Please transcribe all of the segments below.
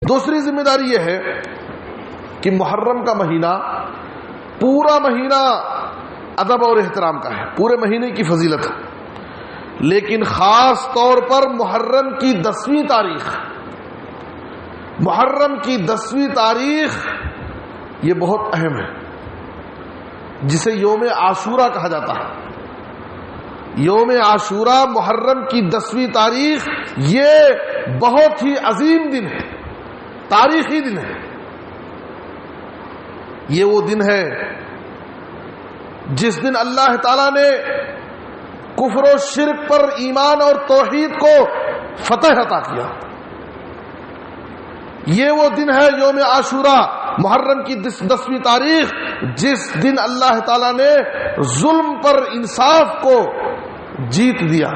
دوسری ذمہ داری یہ ہے کہ محرم کا مہینہ پورا مہینہ ادب اور احترام کا ہے، پورے مہینے کی فضیلت ہے، لیکن خاص طور پر محرم کی 10ویں تاریخ، محرم کی 10ویں تاریخ یہ بہت اہم ہے، جسے یوم عاشورہ کہا جاتا ہے۔ یوم عاشورہ محرم کی 10ویں تاریخ یہ بہت ہی عظیم دن ہے، تاریخی دن ہے۔ یہ وہ دن ہے جس دن اللہ تعالی نے کفر و شرک پر ایمان اور توحید کو فتح عطا کیا۔ یہ وہ دن ہے یوم عاشورہ محرم کی 10ویں تاریخ، جس دن اللہ تعالی نے ظلم پر انصاف کو جیت دیا،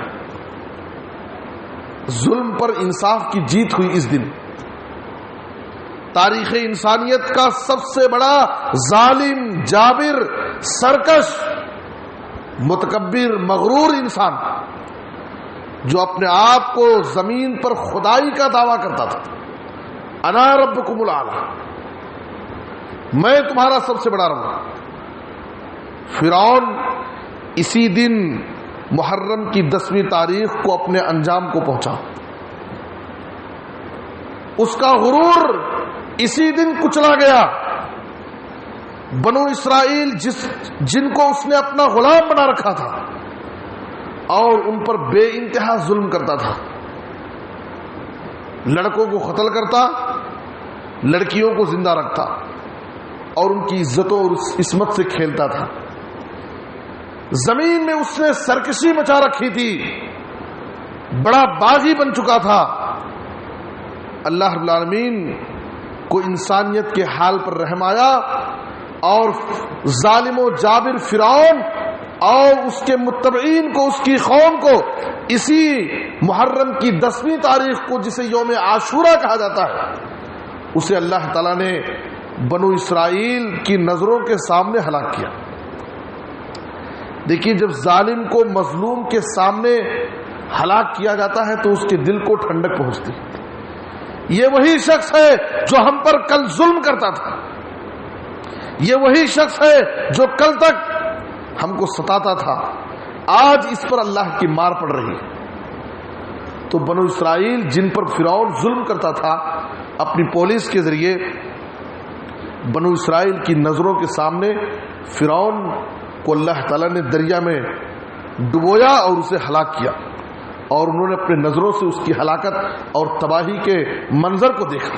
ظلم پر انصاف کی جیت ہوئی اس دن۔ تاریخ انسانیت کا سب سے بڑا ظالم، جابر، سرکش، متکبر، مغرور انسان جو اپنے آپ کو زمین پر خدائی کا دعویٰ کرتا تھا، انا ربکم الاعلی، میں تمہارا سب سے بڑا رب۔ فرعون اسی دن محرم کی 10ویں تاریخ کو اپنے انجام کو پہنچا، اس کا غرور اسی دن کچلا گیا۔ بنو اسرائیل جن کو اس نے اپنا غلام بنا رکھا تھا اور ان پر بے انتہا ظلم کرتا تھا، لڑکوں کو قتل کرتا، لڑکیوں کو زندہ رکھتا اور ان کی عزتوں اور عصمت سے کھیلتا تھا۔ زمین میں اس نے سرکشی مچا رکھی تھی، بڑا باغی بن چکا تھا۔ اللہ رب العالمین کو انسانیت کے حال پر رحم آیا اور ظالم و جابر فرعون اور اس کے متبعین کو، اس کی قوم کو، اسی محرم کی 10ویں تاریخ کو جسے یوم عاشورہ کہا جاتا ہے، اسے اللہ تعالیٰ نے بنو اسرائیل کی نظروں کے سامنے ہلاک کیا۔ دیکھیے، جب ظالم کو مظلوم کے سامنے ہلاک کیا جاتا ہے تو اس کے دل کو ٹھنڈک پہنچتی۔ یہ وہی شخص ہے جو ہم پر کل ظلم کرتا تھا، یہ وہی شخص ہے جو کل تک ہم کو ستاتا تھا، آج اس پر اللہ کی مار پڑ رہی ہے۔ تو بنو اسرائیل جن پر فرعون ظلم کرتا تھا، اپنی پولیس کے ذریعے بنو اسرائیل کی نظروں کے سامنے فرعون کو اللہ تعالیٰ نے دریا میں ڈبویا اور اسے ہلاک کیا، اور انہوں نے اپنے نظروں سے اس کی ہلاکت اور تباہی کے منظر کو دیکھا۔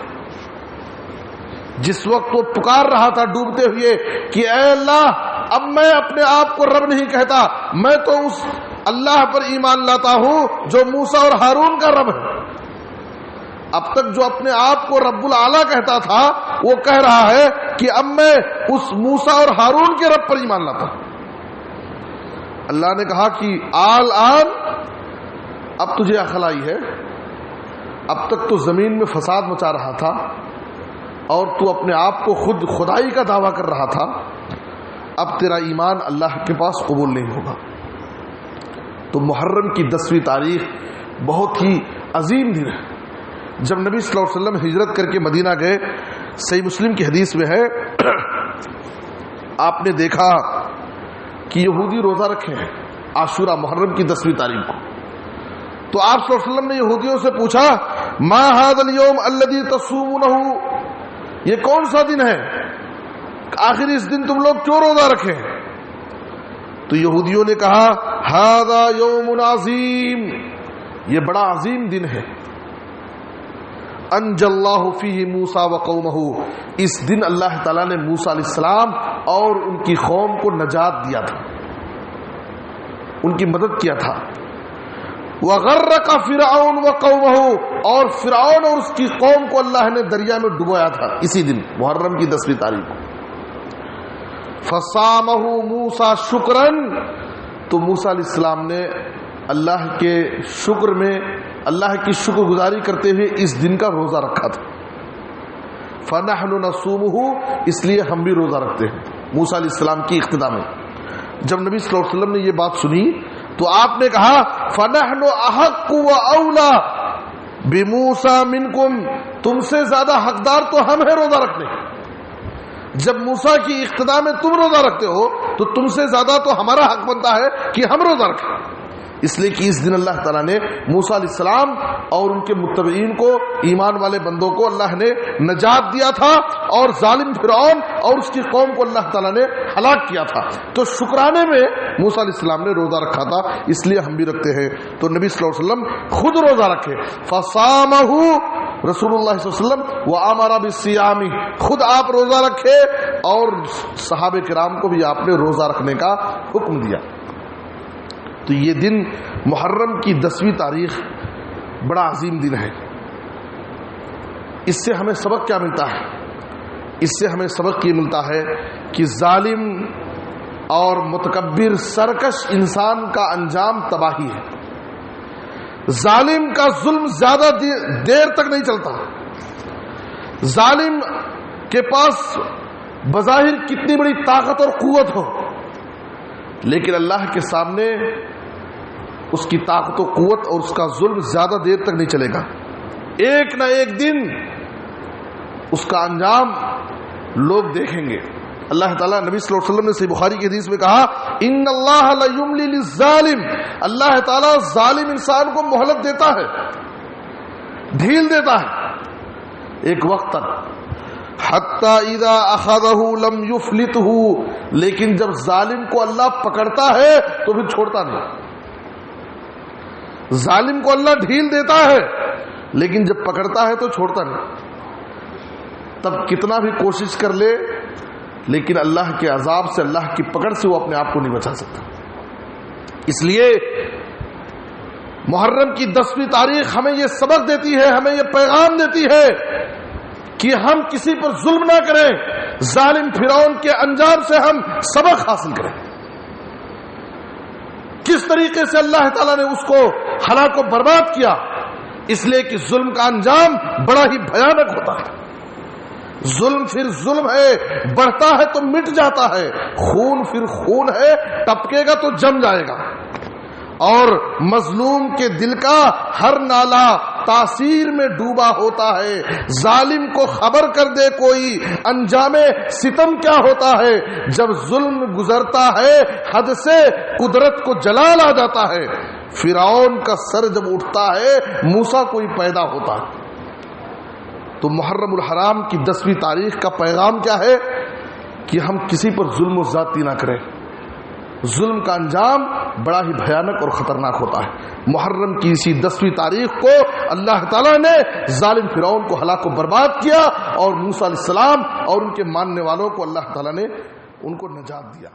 جس وقت وہ پکار رہا تھا ڈوبتے ہوئے کہ اے اللہ، اب میں اپنے آپ کو رب نہیں کہتا، میں تو اس اللہ پر ایمان لاتا ہوں جو موسیٰ اور ہارون کا رب ہے۔ اب تک جو اپنے آپ کو رب العالی کہتا تھا، وہ کہہ رہا ہے کہ اب میں اس موسیٰ اور ہارون کے رب پر ایمان لاتا ہوں۔ اللہ نے کہا کہ آن اب تجھے عقل آئی ہے، اب تک تو زمین میں فساد مچا رہا تھا اور تو اپنے آپ کو خود خدائی کا دعویٰ کر رہا تھا، اب تیرا ایمان اللہ کے پاس قبول نہیں ہوگا۔ تو محرم کی 10ویں تاریخ بہت ہی عظیم دن ہے۔ جب نبی صلی اللہ علیہ وسلم ہجرت کر کے مدینہ گئے، صحیح مسلم کی حدیث میں ہے، آپ نے دیکھا کہ یہودی روزہ رکھے ہیں عاشورہ محرم کی 10ویں تاریخ کو۔ تو آپ صلی اللہ علیہ وسلم نے یہودیوں سے پوچھا، ما هذا اليوم الذي تصومونه، یہ کون سا دن ہے، آخر اس دن تم لوگ کیوں روزہ رکھے ہیں؟ تو یہودیوں نے کہا، هذا يوم عظیم، یہ بڑا عظیم دن ہے، انجى اللہ فیہ موسیٰ وقومہ، اس دن اللہ تعالیٰ نے موسیٰ علیہ السلام اور ان کی قوم کو نجات دیا تھا، ان کی مدد کیا تھا۔ وغرق فرعون وقومہ، اور فرعون اور اس کی قوم کو اللہ نے دریا میں ڈبویا تھا اسی دن محرم کی 10ویں تاریخ کو۔ فصامہ موسیٰ شکرن، تو موسیٰ علیہ السلام نے اللہ کے شکر میں، اللہ کی شکر گزاری کرتے ہوئے اس دن کا روزہ رکھا تھا۔ فنحن نصومہ، اس لیے ہم بھی روزہ رکھتے ہیں موسیٰ علیہ السلام کی اقتدا میں۔ جب نبی صلی اللہ علیہ وسلم نے یہ بات سنی تو آپ نے کہا، فنحن احق و اولا بموسیٰ منکم، تم سے زیادہ حقدار تو ہم ہیں روزہ رکھنے کے. جب موسیٰ کی اقتدا میں تم روزہ رکھتے ہو تو تم سے زیادہ تو ہمارا حق بنتا ہے کہ ہم روزہ رکھیں. اس لیے کہ اس دن اللہ تعالیٰ نے موسیٰ علیہ السلام اور ان کے متبعین کو، ایمان والے بندوں کو اللہ نے نجات دیا تھا، اور ظالم فرعون اور اس کی قوم کو اللہ تعالیٰ نے ہلاک کیا تھا. تو شکرانے میں موسیٰ علیہ السلام نے روزہ رکھا تھا، اس لیے ہم بھی رکھتے ہیں. تو نبی صلی اللہ علیہ وسلم خود روزہ رکھے، فصامہ رسول اللہ صلی اللہ علیہ وسلم وامر بالصیام، خود آپ روزہ رکھے اور صحابہ کرام کو بھی آپ نے روزہ رکھنے کا حکم دیا. تو یہ دن محرم کی 10ویں تاریخ بڑا عظیم دن ہے. اس سے ہمیں سبق کیا ملتا ہے؟ اس سے ہمیں سبق یہ ملتا ہے کہ ظالم اور متکبر سرکش انسان کا انجام تباہی ہے. ظالم کا ظلم زیادہ دیر تک نہیں چلتا. ظالم کے پاس بظاہر کتنی بڑی طاقت اور قوت ہو، لیکن اللہ کے سامنے اس کی طاقت و قوت اور اس کا ظلم زیادہ دیر تک نہیں چلے گا. ایک نہ ایک دن اس کا انجام لوگ دیکھیں گے. اللہ تعالیٰ نبی صلی اللہ علیہ وسلم نے صحیح بخاری کی حدیث میں کہا، ان اللہ لیملی للظالم، اللہ تعالیٰ ظالم انسان کو مہلت دیتا ہے، ڈھیل دیتا ہے ایک وقت تک، حتی اذا اخذہ لم یفلتہ، لیکن جب ظالم کو اللہ پکڑتا ہے تو پھر چھوڑتا نہیں. ظالم کو اللہ ڈھیل دیتا ہے لیکن جب پکڑتا ہے تو چھوڑتا نہیں. تب کتنا بھی کوشش کر لے لیکن اللہ کے عذاب سے، اللہ کی پکڑ سے وہ اپنے آپ کو نہیں بچا سکتا. اس لیے محرم کی 10ویں تاریخ ہمیں یہ سبق دیتی ہے، ہمیں یہ پیغام دیتی ہے کہ ہم کسی پر ظلم نہ کریں. ظالم فرعون کے انجام سے ہم سبق حاصل کریں. کس طریقے سے اللہ تعالیٰ نے اس کو ہلاک و برباد کیا، اس لیے کہ ظلم کا انجام بڑا ہی بھیانک ہوتا ہے. ظلم پھر ظلم ہے، بڑھتا ہے تو مٹ جاتا ہے. خون پھر خون ہے، ٹپکے گا تو جم جائے گا. اور مظلوم کے دل کا ہر نالا تاثیر میں ڈوبا ہوتا ہے. ظالم کو خبر کر دے کوئی انجام ستم کیا ہوتا ہے. جب ظلم گزرتا ہے حد سے قدرت کو جلال آ جاتا ہے. فرعون کا سر جب اٹھتا ہے موسیٰ کوئی پیدا ہوتا ہے. تو محرم الحرام کی 10ویں تاریخ کا پیغام کیا ہے کہ ہم کسی پر ظلم و زیادتی نہ کریں. ظلم کا انجام بڑا ہی بھیانک اور خطرناک ہوتا ہے. محرم کی اسی 10ویں تاریخ کو اللہ تعالیٰ نے ظالم فرعون کو ہلاک و برباد کیا، اور موسیٰ علیہ السلام اور ان کے ماننے والوں کو اللہ تعالیٰ نے ان کو نجات دیا.